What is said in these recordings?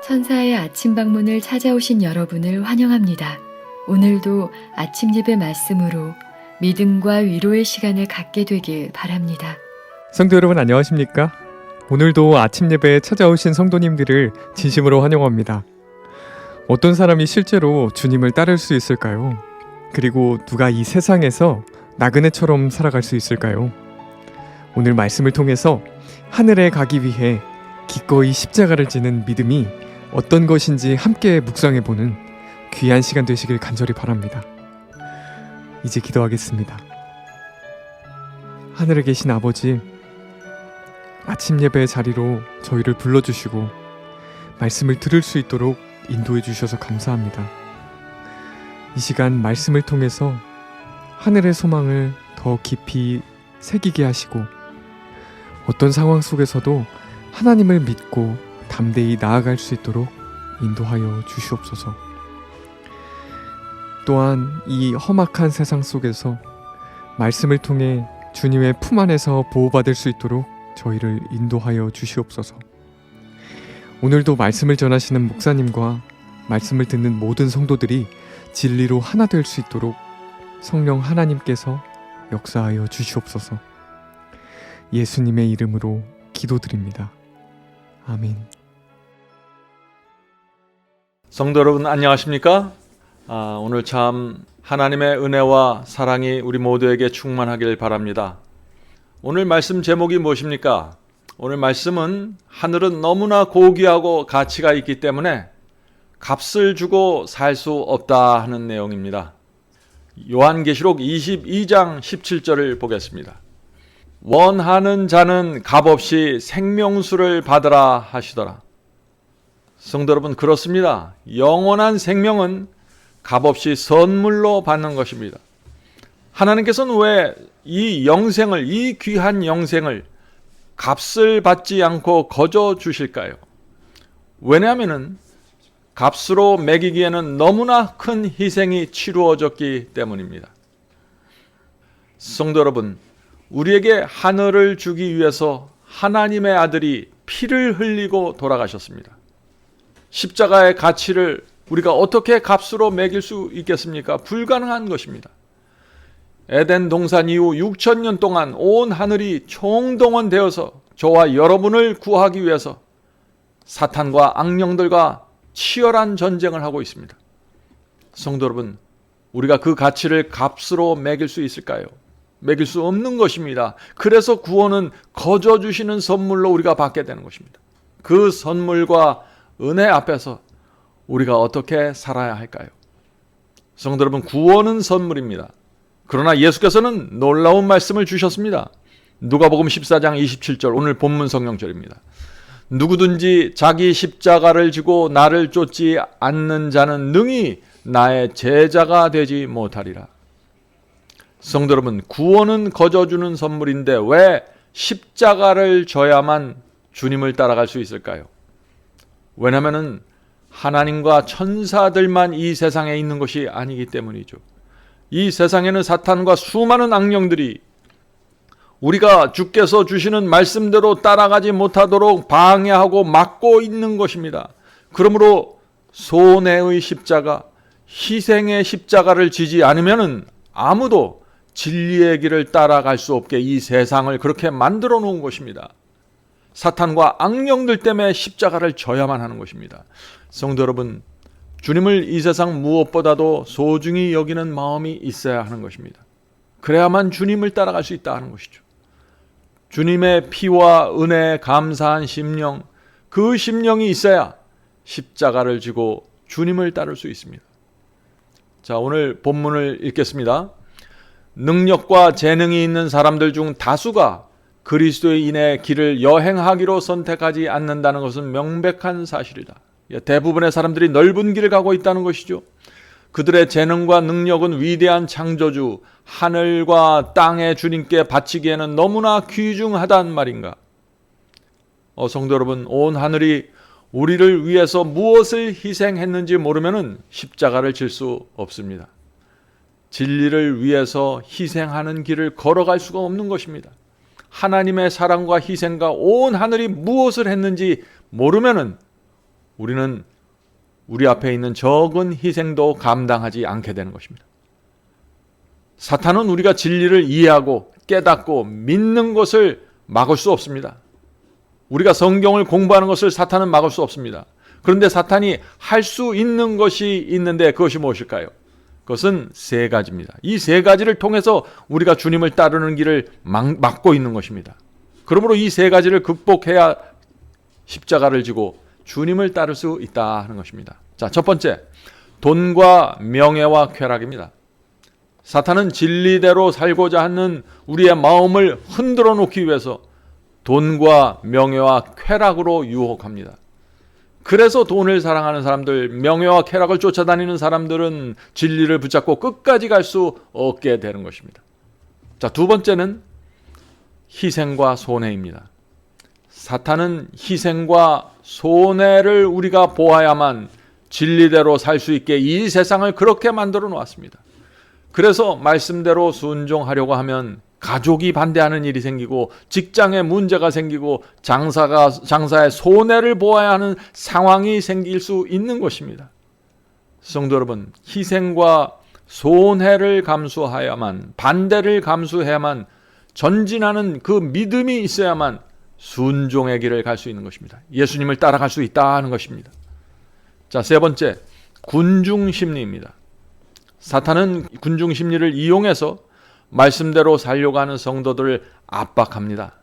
천사의 아침 방문을 찾아오신 여러분을 환영합니다. 오늘도 아침 예배 말씀으로 믿음과 위로의 시간을 갖게 되길 바랍니다. 성도 여러분 안녕하십니까? 오늘도 아침 예배에 찾아오신 성도님들을 진심으로 환영합니다. 어떤 사람이 실제로 주님을 따를 수 있을까요? 그리고 누가 이 세상에서 나그네처럼 살아갈 수 있을까요? 오늘 말씀을 통해서 하늘에 가기 위해 기꺼이 십자가를 지는 믿음이 어떤 것인지 함께 묵상해보는 귀한 시간 되시길 간절히 바랍니다. 이제 기도하겠습니다. 하늘에 계신 아버지, 아침 예배의 자리로 저희를 불러주시고 말씀을 들을 수 있도록 인도해 주셔서 감사합니다. 이 시간 말씀을 통해서 하늘의 소망을 더 깊이 새기게 하시고 어떤 상황 속에서도 하나님을 믿고 담대히 나아갈 수 있도록 인도하여 주시옵소서. 또한 이 험악한 세상 속에서 말씀을 통해 주님의 품 안에서 보호받을 수 있도록 저희를 인도하여 주시옵소서. 오늘도 말씀을 전하시는 목사님과 말씀을 듣는 모든 성도들이 진리로 하나 될 수 있도록 성령 하나님께서 역사하여 주시옵소서. 예수님의 이름으로 기도드립니다. 아멘. 성도 여러분 안녕하십니까? 오늘 참 하나님의 은혜와 사랑이 우리 모두에게 충만하길 바랍니다. 오늘 말씀 제목이 무엇입니까? 오늘 말씀은 하늘은 너무나 고귀하고 가치가 있기 때문에 값을 주고 살 수 없다 하는 내용입니다. 요한계시록 22장 17절을 보겠습니다. 원하는 자는 값없이 생명수를 받으라 하시더라. 성도 여러분 그렇습니다. 영원한 생명은 값없이 선물로 받는 것입니다. 하나님께서는 왜 이 영생을, 이 귀한 영생을 값을 받지 않고 거저 주실까요? 왜냐하면 값으로 매기기에는 너무나 큰 희생이 치루어졌기 때문입니다. 성도 여러분, 우리에게 하늘을 주기 위해서 하나님의 아들이 피를 흘리고 돌아가셨습니다. 십자가의 가치를 우리가 어떻게 값으로 매길 수 있겠습니까? 불가능한 것입니다. 에덴 동산 이후 6,000년 동안 온 하늘이 총동원되어서 저와 여러분을 구하기 위해서 사탄과 악령들과 치열한 전쟁을 하고 있습니다. 성도 여러분, 우리가 그 가치를 값으로 매길 수 있을까요? 매길 수 없는 것입니다. 그래서 구원은 거저 주시는 선물로 우리가 받게 되는 것입니다. 그 선물과 은혜 앞에서 우리가 어떻게 살아야 할까요? 성도 여러분, 구원은 선물입니다. 그러나 예수께서는 놀라운 말씀을 주셨습니다. 누가복음 14장 27절, 오늘 본문 성경절입니다. 누구든지 자기 십자가를 지고 나를 쫓지 않는 자는 능히 나의 제자가 되지 못하리라. 성도 여러분, 구원은 거저 주는 선물인데 왜 십자가를 져야만 주님을 따라갈 수 있을까요? 왜냐하면 하나님과 천사들만 이 세상에 있는 것이 아니기 때문이죠. 이 세상에는 사탄과 수많은 악령들이 우리가 주께서 주시는 말씀대로 따라가지 못하도록 방해하고 막고 있는 것입니다. 그러므로 손해의 십자가, 희생의 십자가를 지지 않으면 아무도 진리의 길을 따라갈 수 없게 이 세상을 그렇게 만들어 놓은 것입니다. 사탄과 악령들 때문에 십자가를 져야만 하는 것입니다. 성도 여러분, 주님을 이 세상 무엇보다도 소중히 여기는 마음이 있어야 하는 것입니다. 그래야만 주님을 따라갈 수 있다 하는 것이죠. 주님의 피와 은혜에 감사한 심령, 그 심령이 있어야 십자가를 지고 주님을 따를 수 있습니다. 자, 오늘 본문을 읽겠습니다. 능력과 재능이 있는 사람들 중 다수가 그리스도인의 길을 여행하기로 선택하지 않는다는 것은 명백한 사실이다. 대부분의 사람들이 넓은 길을 가고 있다는 것이죠. 그들의 재능과 능력은 위대한 창조주, 하늘과 땅의 주님께 바치기에는 너무나 귀중하단 말인가. 성도 여러분, 온 하늘이 우리를 위해서 무엇을 희생했는지 모르면 십자가를 질 수 없습니다. 진리를 위해서 희생하는 길을 걸어갈 수가 없는 것입니다. 하나님의 사랑과 희생과 온 하늘이 무엇을 했는지 모르면 우리는 우리 앞에 있는 적은 희생도 감당하지 않게 되는 것입니다. 사탄은 우리가 진리를 이해하고 깨닫고 믿는 것을 막을 수 없습니다. 우리가 성경을 공부하는 것을 사탄은 막을 수 없습니다. 그런데 사탄이 할 수 있는 것이 있는데 그것이 무엇일까요? 그것은 세 가지입니다. 이 세 가지를 통해서 우리가 주님을 따르는 길을 막고 있는 것입니다. 그러므로 이 세 가지를 극복해야 십자가를 지고 주님을 따를 수 있다 하는 것입니다. 자, 첫 번째, 돈과 명예와 쾌락입니다. 사탄은 진리대로 살고자 하는 우리의 마음을 흔들어 놓기 위해서 돈과 명예와 쾌락으로 유혹합니다. 그래서 돈을 사랑하는 사람들, 명예와 쾌락을 쫓아다니는 사람들은 진리를 붙잡고 끝까지 갈 수 없게 되는 것입니다. 자, 두 번째는 희생과 손해입니다. 사탄은 희생과 손해를 우리가 보아야만 진리대로 살 수 있게 이 세상을 그렇게 만들어 놓았습니다. 그래서 말씀대로 순종하려고 하면 가족이 반대하는 일이 생기고 직장에 문제가 생기고 장사의 손해를 보아야 하는 상황이 생길 수 있는 것입니다. 성도 여러분, 희생과 손해를 감수해야만, 반대를 감수해야만, 전진하는 그 믿음이 있어야만 순종의 길을 갈 수 있는 것입니다. 예수님을 따라갈 수 있다는 것입니다. 자, 세 번째, 군중 심리입니다. 사탄은 군중 심리를 이용해서 말씀대로 살려고 하는 성도들을 압박합니다.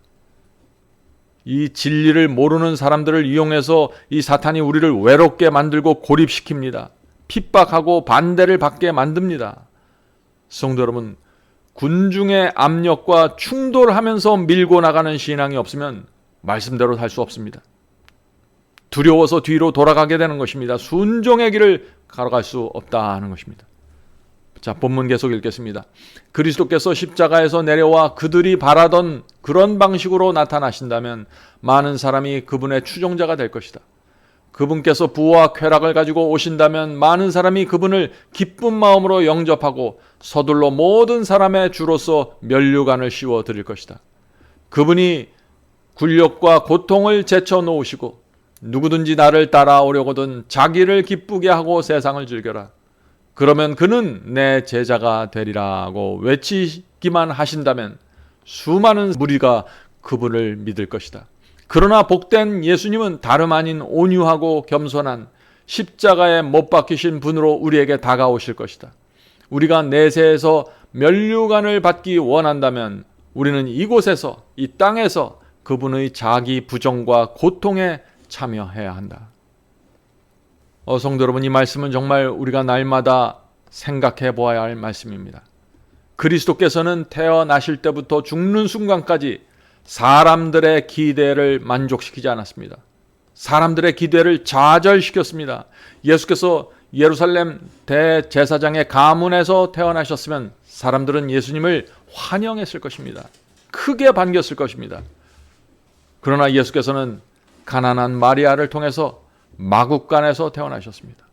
이 진리를 모르는 사람들을 이용해서 이 사탄이 우리를 외롭게 만들고 고립시킵니다. 핍박하고 반대를 받게 만듭니다. 성도 여러분, 군중의 압력과 충돌하면서 밀고 나가는 신앙이 없으면 말씀대로 살 수 없습니다. 두려워서 뒤로 돌아가게 되는 것입니다. 순종의 길을 걸어갈 수 없다는 것입니다. 자, 본문 계속 읽겠습니다. 그리스도께서 십자가에서 내려와 그들이 바라던 그런 방식으로 나타나신다면 많은 사람이 그분의 추종자가 될 것이다. 그분께서 부와 쾌락을 가지고 오신다면 많은 사람이 그분을 기쁜 마음으로 영접하고 서둘러 모든 사람의 주로서 면류관을 씌워 드릴 것이다. 그분이 굴욕과 고통을 제쳐놓으시고 누구든지 나를 따라오려거든 자기를 기쁘게 하고 세상을 즐겨라. 그러면 그는 내 제자가 되리라고 외치기만 하신다면 수많은 무리가 그분을 믿을 것이다. 그러나 복된 예수님은 다름 아닌 온유하고 겸손한 십자가에 못 박히신 분으로 우리에게 다가오실 것이다. 우리가 내세에서 면류관을 받기 원한다면 우리는 이곳에서, 이 땅에서 그분의 자기 부정과 고통에 참여해야 한다. 성도 여러분, 이 말씀은 정말 우리가 날마다 생각해 보아야 할 말씀입니다. 그리스도께서는 태어나실 때부터 죽는 순간까지 사람들의 기대를 만족시키지 않았습니다. 사람들의 기대를 좌절시켰습니다. 예수께서 예루살렘 대제사장의 가문에서 태어나셨으면 사람들은 예수님을 환영했을 것입니다. 크게 반겼을 것입니다. 그러나 예수께서는 가난한 마리아를 통해서 마국간에서 태어나셨습니다.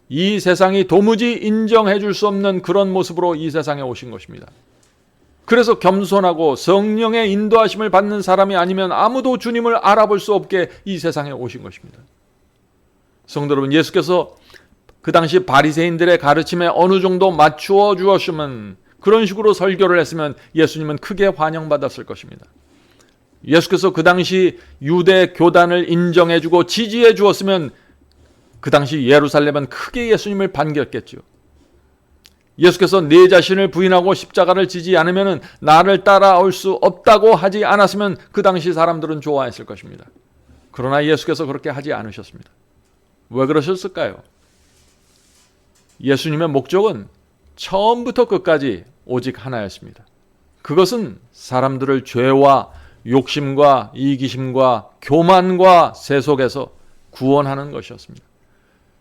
이 세상이 도무지 인정해 줄 수 없는 그런 모습으로 이 세상에 오신 것입니다. 그래서 겸손하고 성령의 인도하심을 받는 사람이 아니면 아무도 주님을 알아볼 수 없게 이 세상에 오신 것입니다. 성도 여러분, 예수께서 그 당시 바리새인들의 가르침에 어느 정도 맞추어 주었으면, 그런 식으로 설교를 했으면 예수님은 크게 환영받았을 것입니다. 예수께서 그 당시 유대 교단을 인정해주고 지지해 주었으면 그 당시 예루살렘은 크게 예수님을 반겼겠죠. 예수께서 내 자신을 부인하고 십자가를 지지 않으면 나를 따라올 수 없다고 하지 않았으면 그 당시 사람들은 좋아했을 것입니다. 그러나 예수께서 그렇게 하지 않으셨습니다. 왜 그러셨을까요? 예수님의 목적은 처음부터 끝까지 오직 하나였습니다. 그것은 사람들을 죄와 욕심과 이기심과 교만과 세속에서 구원하는 것이었습니다.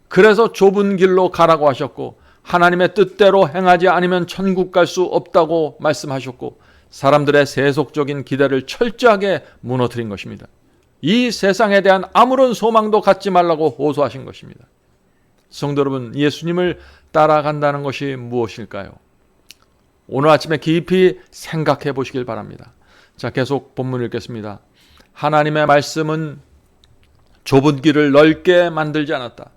그래서 좁은 길로 가라고 하셨고 하나님의 뜻대로 행하지 않으면 천국 갈 수 없다고 말씀하셨고 사람들의 세속적인 기대를 철저하게 무너뜨린 것입니다. 이 세상에 대한 아무런 소망도 갖지 말라고 호소하신 것입니다. 성도 여러분, 예수님을 따라간다는 것이 무엇일까요? 오늘 아침에 깊이 생각해 보시길 바랍니다. 자, 계속 본문 읽겠습니다. 하나님의 말씀은 좁은 길을 넓게 만들지 않았다.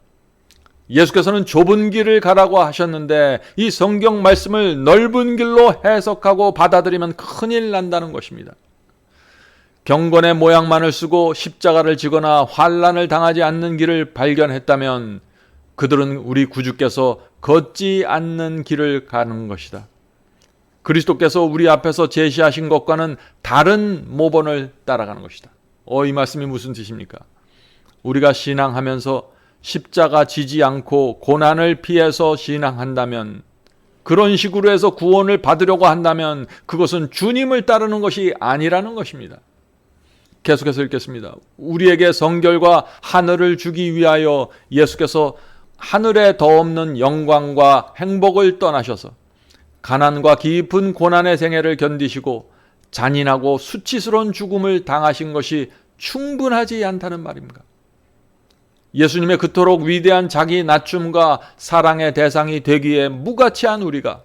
예수께서는 좁은 길을 가라고 하셨는데 이 성경 말씀을 넓은 길로 해석하고 받아들이면 큰일 난다는 것입니다. 경건의 모양만을 쓰고 십자가를 지거나 환난을 당하지 않는 길을 발견했다면 그들은 우리 구주께서 걷지 않는 길을 가는 것이다. 그리스도께서 우리 앞에서 제시하신 것과는 다른 모본을 따라가는 것이다. 이 말씀이 무슨 뜻입니까? 우리가 신앙하면서 십자가 지지 않고 고난을 피해서 신앙한다면, 그런 식으로 해서 구원을 받으려고 한다면 그것은 주님을 따르는 것이 아니라는 것입니다. 계속해서 읽겠습니다. 우리에게 성결과 하늘을 주기 위하여 예수께서 하늘에 더 없는 영광과 행복을 떠나셔서 가난과 깊은 고난의 생애를 견디시고 잔인하고 수치스러운 죽음을 당하신 것이 충분하지 않다는 말입니다. 예수님의 그토록 위대한 자기 낮춤과 사랑의 대상이 되기에 무가치한 우리가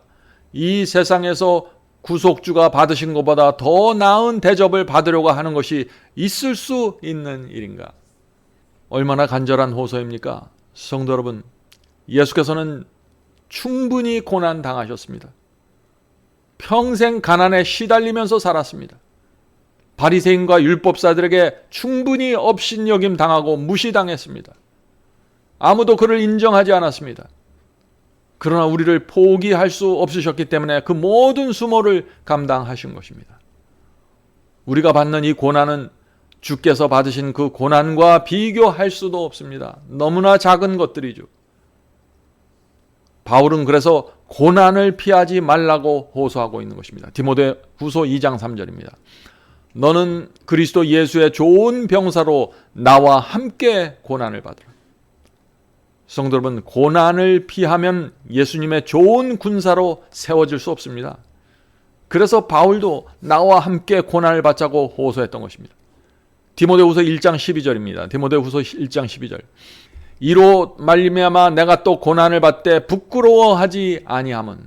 이 세상에서 구속주가 받으신 것보다 더 나은 대접을 받으려고 하는 것이 있을 수 있는 일인가? 얼마나 간절한 호소입니까? 성도 여러분, 예수께서는 충분히 고난 당하셨습니다. 평생 가난에 시달리면서 살았습니다. 바리새인과 율법사들에게 충분히 업신여김 당하고 무시당했습니다. 아무도 그를 인정하지 않았습니다. 그러나 우리를 포기할 수 없으셨기 때문에 그 모든 수모를 감당하신 것입니다. 우리가 받는 이 고난은 주께서 받으신 그 고난과 비교할 수도 없습니다. 너무나 작은 것들이죠. 바울은 그래서 고난을 피하지 말라고 호소하고 있는 것입니다. 디모데후서 2장 3절입니다. 너는 그리스도 예수의 좋은 병사로 나와 함께 고난을 받으라. 성도 여러분, 고난을 피하면 예수님의 좋은 군사로 세워질 수 없습니다. 그래서 바울도 나와 함께 고난을 받자고 호소했던 것입니다. 디모데후서 1장 12절입니다. 디모데후서 1장 12절. 이로 말미암아 내가 또 고난을 받되 부끄러워하지 아니함은.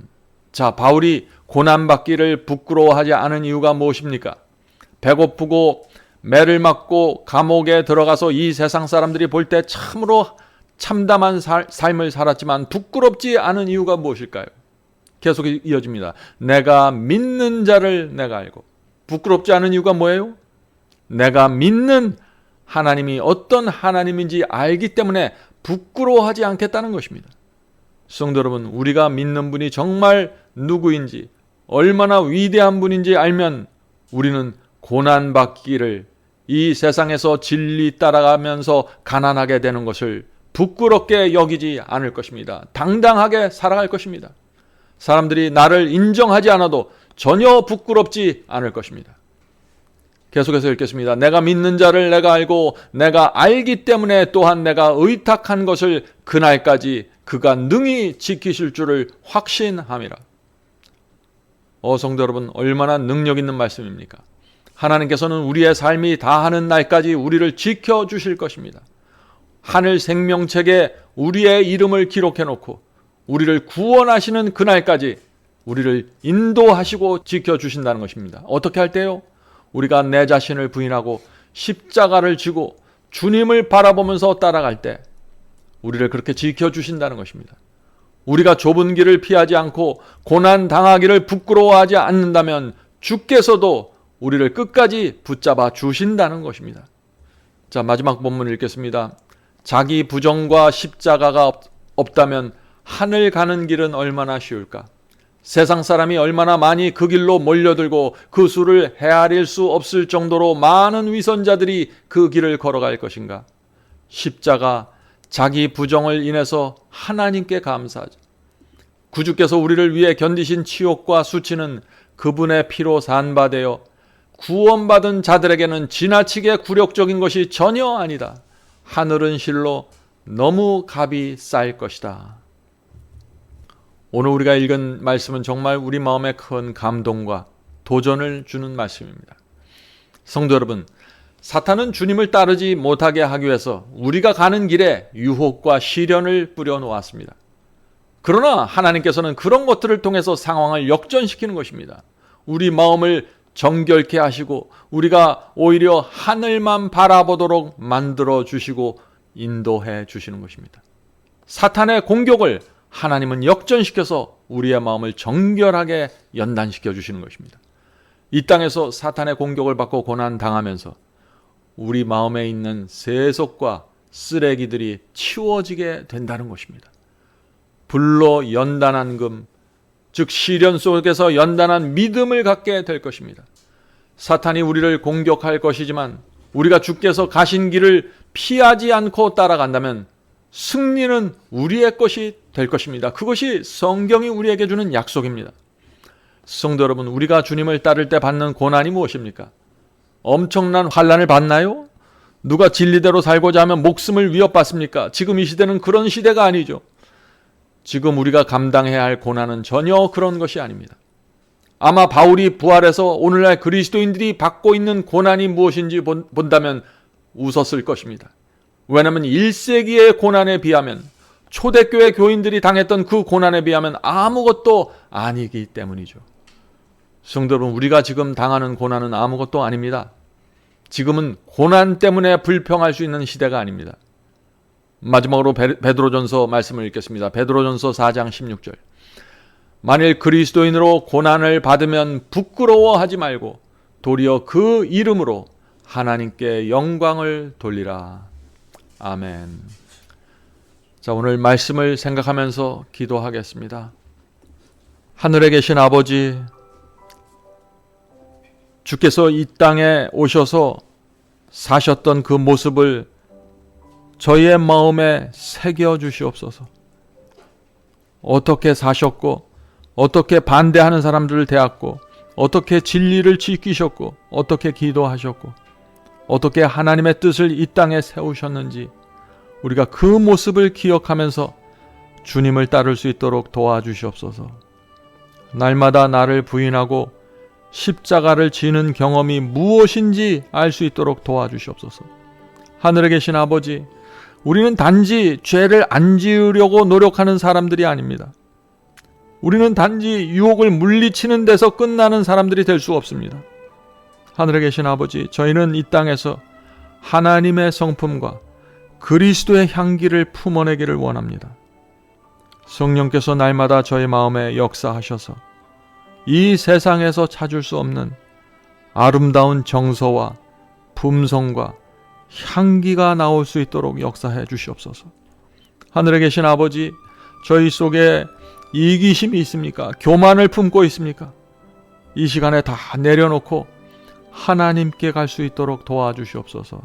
자, 바울이 고난받기를 부끄러워하지 않은 이유가 무엇입니까? 배고프고 매를 맞고 감옥에 들어가서 이 세상 사람들이 볼 때 참으로 참담한 삶을 살았지만 부끄럽지 않은 이유가 무엇일까요? 계속 이어집니다. 내가 믿는 자를 내가 알고. 부끄럽지 않은 이유가 뭐예요? 내가 믿는 하나님이 어떤 하나님인지 알기 때문에 부끄러워하지 않겠다는 것입니다. 성도 여러분, 우리가 믿는 분이 정말 누구인지, 얼마나 위대한 분인지 알면 우리는 고난받기를, 이 세상에서 진리 따라가면서 가난하게 되는 것을 부끄럽게 여기지 않을 것입니다. 당당하게 살아갈 것입니다. 사람들이 나를 인정하지 않아도 전혀 부끄럽지 않을 것입니다. 계속해서 읽겠습니다. 내가 믿는 자를 내가 알고 내가 알기 때문에 또한 내가 의탁한 것을 그날까지 그가 능히 지키실 줄을 확신함이라. 성도 여러분, 얼마나 능력 있는 말씀입니까? 하나님께서는 우리의 삶이 다하는 날까지 우리를 지켜주실 것입니다. 하늘 생명책에 우리의 이름을 기록해 놓고 우리를 구원하시는 그날까지 우리를 인도하시고 지켜주신다는 것입니다. 어떻게 할 때요? 우리가 내 자신을 부인하고 십자가를 지고 주님을 바라보면서 따라갈 때 우리를 그렇게 지켜주신다는 것입니다. 우리가 좁은 길을 피하지 않고 고난 당하기를 부끄러워하지 않는다면 주께서도 우리를 끝까지 붙잡아 주신다는 것입니다. 자, 마지막 본문 읽겠습니다. 자기 부정과 십자가가 없다면 하늘 가는 길은 얼마나 쉬울까? 세상 사람이 얼마나 많이 그 길로 몰려들고 그 수를 헤아릴 수 없을 정도로 많은 위선자들이 그 길을 걸어갈 것인가? 십자가, 자기 부정을 인해서 하나님께 감사하자. 구주께서 우리를 위해 견디신 치욕과 수치는 그분의 피로 산바되어 구원받은 자들에게는 지나치게 굴욕적인 것이 전혀 아니다. 하늘은 실로 너무 값이 쌀 것이다. 오늘 우리가 읽은 말씀은 정말 우리 마음에 큰 감동과 도전을 주는 말씀입니다. 성도 여러분, 사탄은 주님을 따르지 못하게 하기 위해서 우리가 가는 길에 유혹과 시련을 뿌려놓았습니다. 그러나 하나님께서는 그런 것들을 통해서 상황을 역전시키는 것입니다. 우리 마음을 정결케 하시고 우리가 오히려 하늘만 바라보도록 만들어 주시고 인도해 주시는 것입니다. 사탄의 공격을 하나님은 역전시켜서 우리의 마음을 정결하게 연단시켜 주시는 것입니다. 이 땅에서 사탄의 공격을 받고 고난당하면서 우리 마음에 있는 세속과 쓰레기들이 치워지게 된다는 것입니다. 불로 연단한 금, 즉 시련 속에서 연단한 믿음을 갖게 될 것입니다. 사탄이 우리를 공격할 것이지만 우리가 주께서 가신 길을 피하지 않고 따라간다면 승리는 우리의 것이 될 것입니다. 그것이 성경이 우리에게 주는 약속입니다. 성도 여러분, 우리가 주님을 따를 때 받는 고난이 무엇입니까? 엄청난 환난을 받나요? 누가 진리대로 살고자 하면 목숨을 위협받습니까? 지금 이 시대는 그런 시대가 아니죠. 지금 우리가 감당해야 할 고난은 전혀 그런 것이 아닙니다. 아마 바울이 부활해서 오늘날 그리스도인들이 받고 있는 고난이 무엇인지 본다면 웃었을 것입니다. 왜냐하면 1세기의 고난에 비하면, 초대교회 교인들이 당했던 그 고난에 비하면 아무것도 아니기 때문이죠. 성도 여러분, 우리가 지금 당하는 고난은 아무것도 아닙니다. 지금은 고난 때문에 불평할 수 있는 시대가 아닙니다. 마지막으로 베드로전서 말씀을 읽겠습니다. 베드로전서 4장 16절. 만일 그리스도인으로 고난을 받으면 부끄러워하지 말고 도리어 그 이름으로 하나님께 영광을 돌리라. 아멘. 자, 오늘 말씀을 생각하면서 기도하겠습니다. 하늘에 계신 아버지, 주께서 이 땅에 오셔서 사셨던 그 모습을 저희의 마음에 새겨 주시옵소서. 어떻게 사셨고, 어떻게 반대하는 사람들을 대했고, 어떻게 진리를 지키셨고, 어떻게 기도하셨고, 어떻게 하나님의 뜻을 이 땅에 세우셨는지 우리가 그 모습을 기억하면서 주님을 따를 수 있도록 도와주시옵소서. 날마다 나를 부인하고 십자가를 지는 경험이 무엇인지 알 수 있도록 도와주시옵소서. 하늘에 계신 아버지, 우리는 단지 죄를 안 지으려고 노력하는 사람들이 아닙니다. 우리는 단지 유혹을 물리치는 데서 끝나는 사람들이 될 수 없습니다. 하늘에 계신 아버지, 저희는 이 땅에서 하나님의 성품과 그리스도의 향기를 품어내기를 원합니다. 성령께서 날마다 저희 마음에 역사하셔서 이 세상에서 찾을 수 없는 아름다운 정서와 품성과 향기가 나올 수 있도록 역사해 주시옵소서. 하늘에 계신 아버지, 저희 속에 이기심이 있습니까? 교만을 품고 있습니까? 이 시간에 다 내려놓고 하나님께 갈 수 있도록 도와주시옵소서.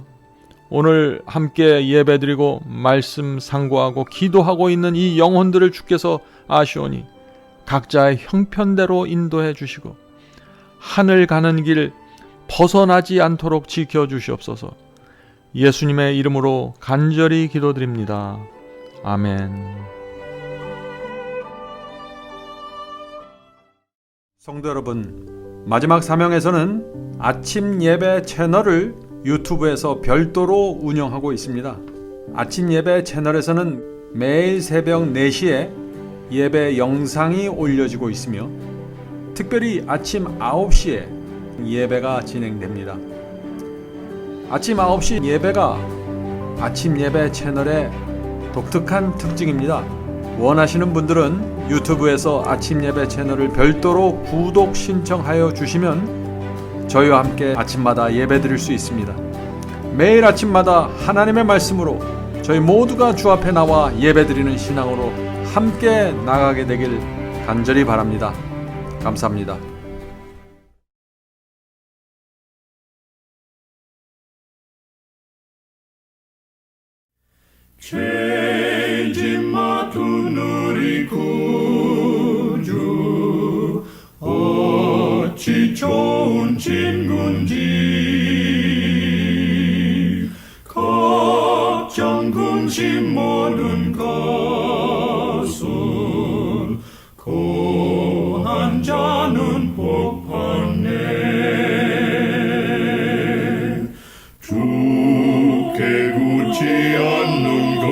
오늘 함께 예배드리고 말씀 상고하고 기도하고 있는 이 영혼들을 주께서 아시오니 각자의 형편대로 인도해 주시고 하늘 가는 길 벗어나지 않도록 지켜주시옵소서. 예수님의 이름으로 간절히 기도드립니다. 아멘. 성도 여러분, 마지막 사명에서는 아침 예배 채널을 유튜브에서 별도로 운영하고 있습니다. 아침 예배 채널에서는 매일 새벽 4시에 예배 영상이 올려지고 있으며 특별히 아침 9시에 예배가 진행됩니다. 아침 9시 예배가 아침 예배 채널의 독특한 특징입니다. 원하시는 분들은 유튜브에서 아침 예배 채널을 별도로 구독 신청하여 주시면 저희와 함께 아침마다 예배 드릴 수 있습니다. 매일 아침마다 하나님의 말씀으로 저희 모두가 주 앞에 나와 예배 드리는 신앙으로 함께 나가게 되길 간절히 바랍니다. 감사합니다. 죄짐 맡은 우리 구주 어찌 좋은 친군지 걱정 근심 모든 것은 고난 자는 복 받네. 주께 굳지 않는 거로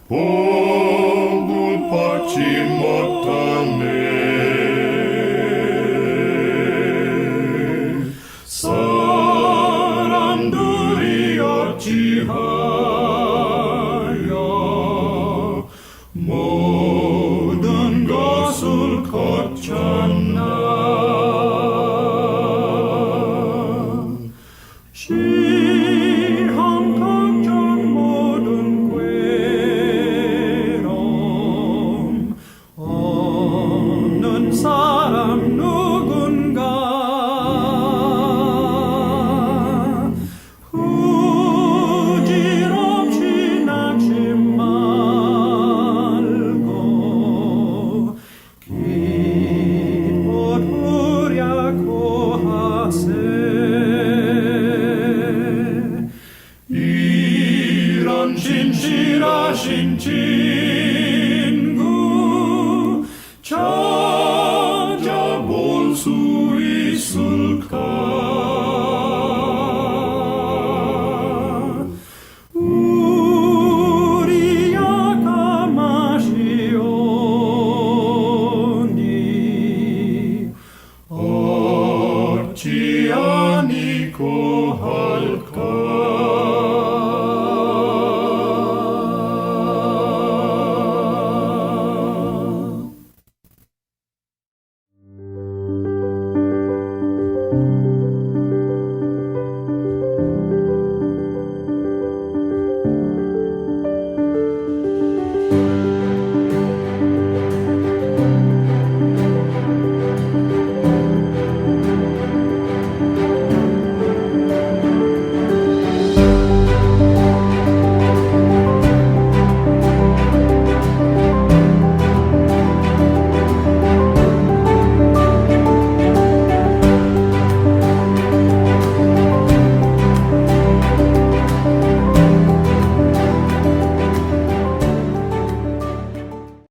복을 받지 못하네. 어찌하여 모든 것을 거쳤나 시험 걱정 모든 괴로움 없는 사람 누군가 부질없이 낙심 말고 기도하려고 하세 이런 진실하신 지